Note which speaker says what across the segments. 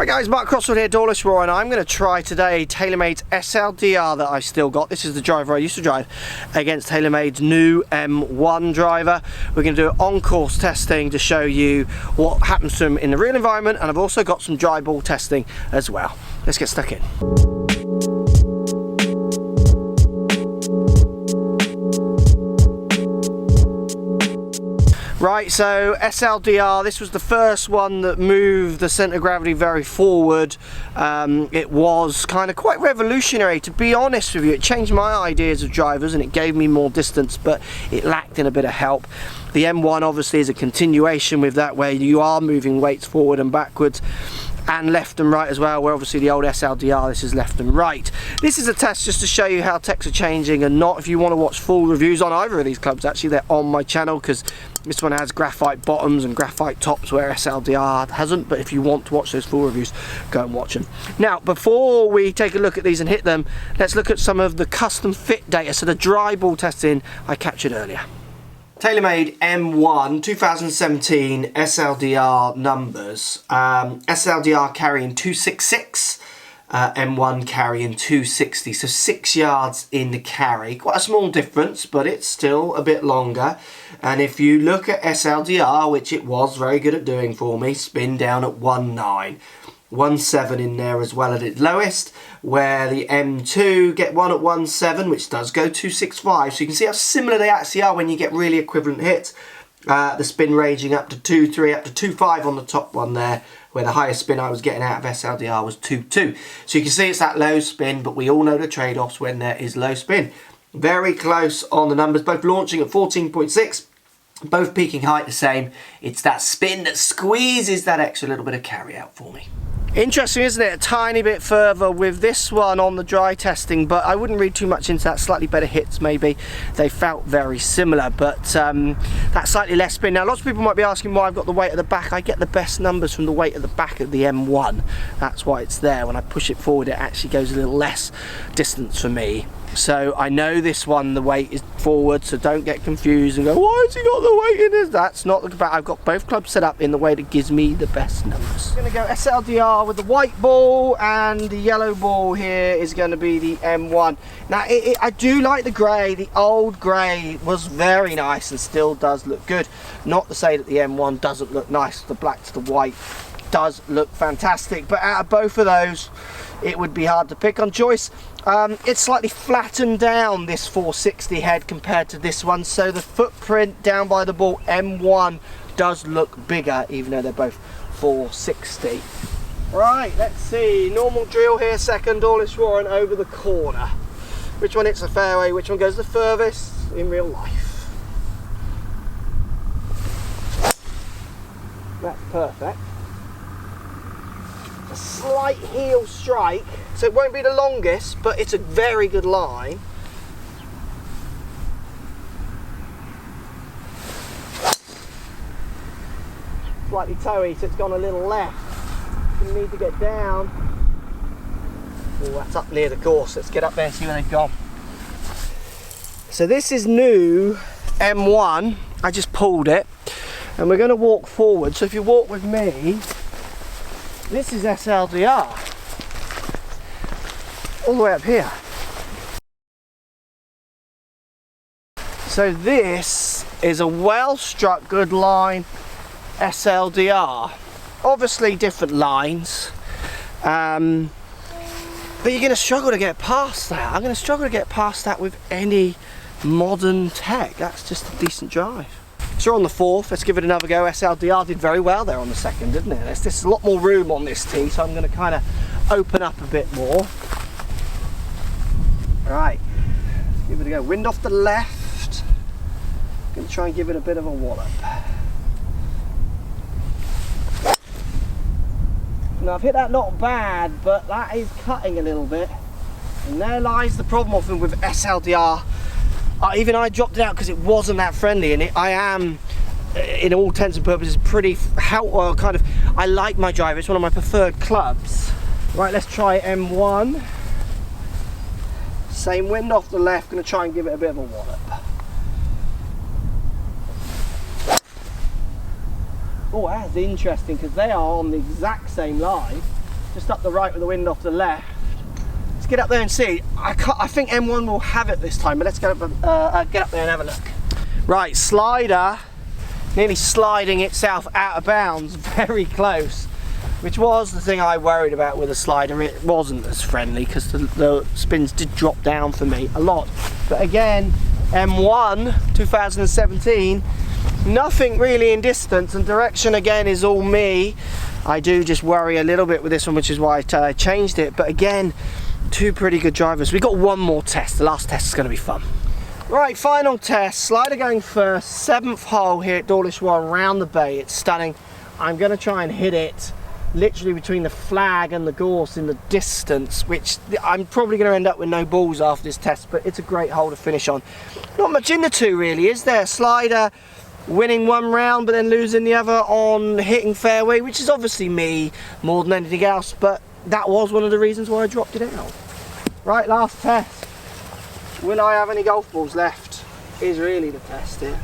Speaker 1: Right guys, Mark Crossfield here, Doorless Raw, and I'm going to try today Taylormade's SLDR that I've still got. This is the driver I used to drive against Taylormade's new M1 driver. We're going to do on-course testing to show you what happens to them in the real environment, and I've also got some dry ball testing as well. Let's get stuck in. Right, so SLDR, this was the first one that moved the centre of gravity very forward. It was kind of quite revolutionary, to be honest with you. It changed my ideas of drivers and it gave me more distance, but it lacked in a bit of help. The M1 obviously is a continuation with that, where you are moving weights forward and backwards and left and right as well, where obviously the old SLDR, this is left and right. This is a test just to show you how techs are changing and not. If you want to watch full reviews on either of these clubs, actually they're on my channel, because this one has graphite bottoms and graphite tops where SLDR hasn't, but if you want to watch those full reviews, go and watch them. Now, before we take a look at these and hit them, let's look at some of the custom fit data, so the dry ball testing I captured earlier. Taylormade M1 2017 SLDR numbers. SLDR carrying 266, M1 carrying 260, so 6 yards in the carry. Quite a small difference, but it's still a bit longer. And if you look at SLDR, which it was very good at doing for me, spin down at 1.9. 1.7 in there as well at its lowest, where the M2 get one at 1.7, which does go 265. So you can see how similar they actually are when you get really equivalent hits. The spin ranging up to 2.3, up to 2.5 on the top one there, where the highest spin I was getting out of SLDR was 2.2. So you can see it's that low spin, but we all know the trade-offs when there is low spin. Very close on the numbers, both launching at 14.6. Both peaking height the same. It's that spin that squeezes that extra little bit of carry out for me. Interesting, isn't it? A tiny bit further with this one on the dry testing, but I wouldn't read too much into that. Slightly better hits maybe. They felt very similar, but that slightly less spin. Now lots of people might be asking why I've got the weight at the back. I get the best numbers from the weight at the back of the M1. That's why it's there. When I push it forward, it actually goes a little less distance for me. So I know this one, the weight is forward, so don't get confused and go, why has he got the weight in this? That's not the bad. I've got both clubs set up in the way that gives me the best numbers. I'm going to go SLDR with the white ball, and the yellow ball here is going to be the M1. Now I do like the grey. The old grey was very nice and still does look good. Not to say that the M1 doesn't look nice. The black to the white does look fantastic, but out of both of those it would be hard to pick on choice. It's slightly flattened down, this 460 head, compared to this one, so the footprint down by the ball M1 does look bigger, even though they're both 460. Right, let's see, normal drill here, second, Doorless Raw, and over the corner. Which one hits the fairway, which one goes the furthest in real life? That's perfect. A slight heel strike, so it won't be the longest, but it's a very good line. Slightly toey, so it's gone a little left. You need to get down. Oh, that's up near the course. Let's get up there and see where they've gone. So this is new M1. I just pulled it, and we're going to walk forward. So if you walk with me, this is SLDR, all the way up here. So this is a well-struck, good line SLDR. Obviously different lines, but you're going to struggle to get past that. I'm going to struggle to get past that with any modern tech. That's just a decent drive. So we're on the fourth, let's give it another go. SLDR did very well there on the second, didn't it? There's a lot more room on this tee, so I'm going to kind of open up a bit more. Right, give it a go. Wind off the left. I'm going to try and give it a bit of a wallop. Now I've hit that not bad, but that is cutting a little bit. And there lies the problem often with SLDR. Even I dropped it out because it wasn't that friendly, and I am, in all intents and purposes, pretty I like my driver. It's one of my preferred clubs. Right, let's try M1. Same wind off the left. Going to try and give it a bit of a wallop. Oh, that's interesting, because they are on the exact same line. just up the right with the wind off the left. Let's get up there and see. I think M1 will have it this time, but let's get up there and have a look. Right, slider nearly sliding itself out of bounds, very close, which was the thing I worried about with the slider. It wasn't as friendly because the spins did drop down for me a lot. But again, M1 2017, nothing really in distance, and direction again is all me. I do just worry a little bit with this one, which is why I changed it. But again, two pretty good drivers. We've got one more test. The last test is going to be fun. Right, final test. Slider going first, 7th hole here at Dawlish Warren, round the bay. It's stunning. I'm going to try and hit it literally between the flag and the gorse in the distance, which I'm probably going to end up with no balls after this test, but it's a great hole to finish on. Not much in the two really, is there? Slider winning one round but then losing the other on hitting fairway, which is obviously me more than anything else, but that was one of the reasons why I dropped it out. Right, last test. Will I have any golf balls left? Is really the test here.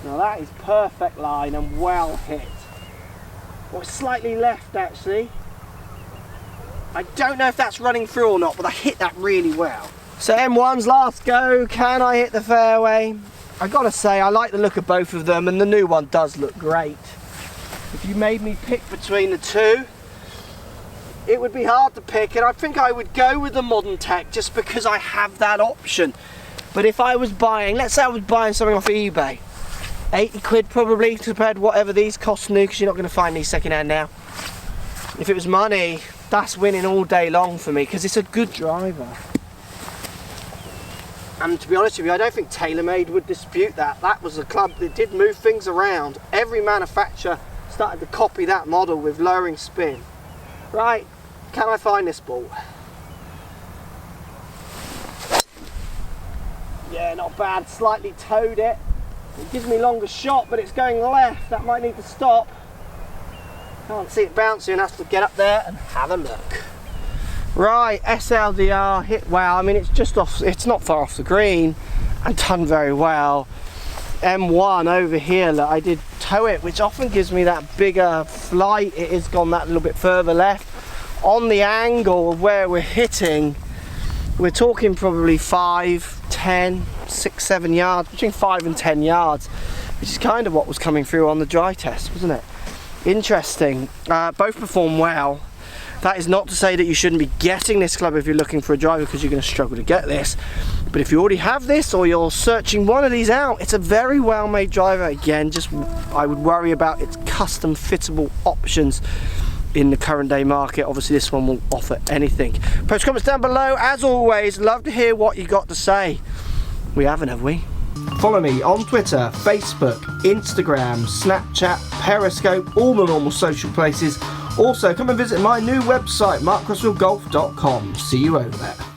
Speaker 1: Now that is perfect line and well hit. Or slightly left actually. I don't know if that's running through or not, but I hit that really well. So M1's last go. Can I hit the fairway? I gotta say, I like the look of both of them, and the new one does look great. If you made me pick between the two, it would be hard to pick, and I think I would go with the modern tech just because I have that option. But if I was buying, let's say I was buying something off eBay, 80 quid probably compared to whatever these cost new, because you're not going to find these second hand now. If it was money, that's winning all day long for me, because it's a good driver. And to be honest with you, I don't think Taylormade would dispute that. That was a club that did move things around. Every manufacturer started to copy that model with lowering spin. Right, can I find this ball? Yeah, not bad. Slightly towed it. It gives me longer shot, but it's going left. That might need to stop. Can't see it bouncing. Has to get up there and have a look. Right, SLDR hit well. I mean, it's just off. It's not far off the green, and done very well. M1 over here, look, I did tow it, which often gives me that bigger flight. It has gone that little bit further left. On the angle of where we're hitting, we're talking probably 5, 10, 6, 7 yards, between 5 and 10 yards, which is kind of what was coming through on the dry test, wasn't it? Interesting. Both perform well. That is not to say that you shouldn't be getting this club if you're looking for a driver, because you're going to struggle to get this. But if you already have this, or you're searching one of these out, it's a very well made driver. Again, just I would worry about its custom fittable options in the current day market. Obviously this one will offer anything. Post comments down below. As always, love to hear what you got to say. We haven't, have we? Follow me on Twitter, Facebook, Instagram, Snapchat, Periscope, all the normal social places. Also, come and visit my new website, markcrossfieldgolf.com. See you over there.